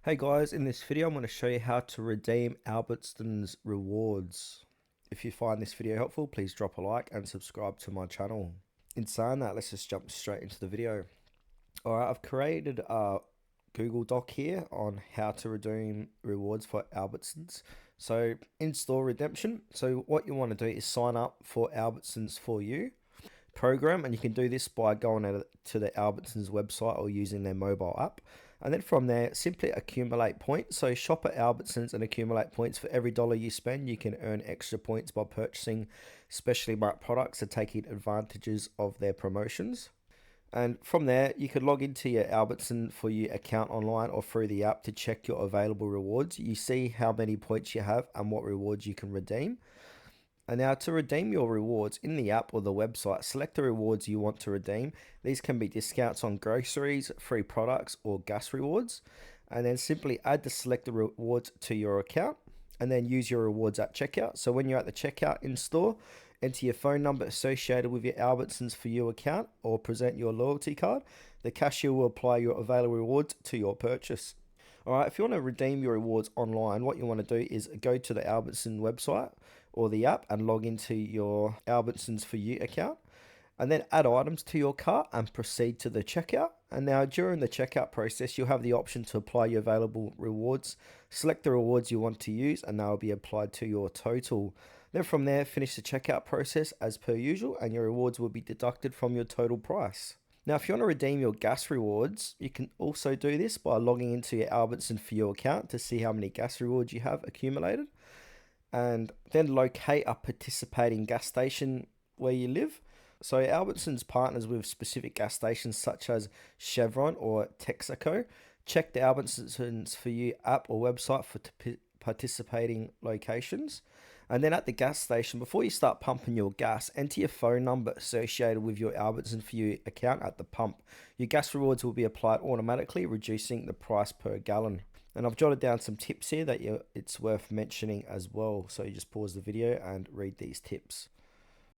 Hey guys, in this video I'm going to show you how to redeem Albertsons rewards. If you find this video helpful, please drop a like and subscribe to my channel. In saying that, let's just jump straight into the video. Alright, I've created a Google Doc here on how to redeem rewards for Albertsons. So in-store redemption. So what you want to do is sign up for Albertsons For You program, and you can do this by going to the Albertsons website or using their mobile app, and then from there simply accumulate points. So shop at Albertsons and accumulate points. For every dollar you spend, you can earn extra points by purchasing specially marked products and taking advantages of their promotions. And from there, you could log into your Albertson For You account online or through the app to check your available rewards. You see how many points you have and what rewards you can redeem. And now to redeem your rewards in the app or the website, select the rewards you want to redeem. These can be discounts on groceries, free products, or gas rewards. And then simply add the selected rewards to your account and then use your rewards at checkout. So when you're at the checkout in store, enter your phone number associated with your Albertsons For You account or present your loyalty card. The cashier will apply your available rewards to your purchase. Alright, if you want to redeem your rewards online, what you want to do is go to the Albertson website or the app and log into your Albertsons For You account, and then add items to your cart and proceed to the checkout. And now during the checkout process, you'll have the option to apply your available rewards. Select the rewards you want to use and they'll be applied to your total. Then from there, finish the checkout process as per usual and your rewards will be deducted from your total price. Now, if you want to redeem your gas rewards, you can also do this by logging into your Albertson For You account to see how many gas rewards you have accumulated, and then locate a participating gas station where you live. So Albertsons partners with specific gas stations such as Chevron or Texaco. Check the Albertsons For You app or website for participating locations. And then at the gas station, before you start pumping your gas, enter your phone number associated with your Albertsons For You account at the pump. Your gas rewards will be applied automatically, reducing the price per gallon. And I've jotted down some tips here that it's worth mentioning as well. So you just pause the video and read these tips.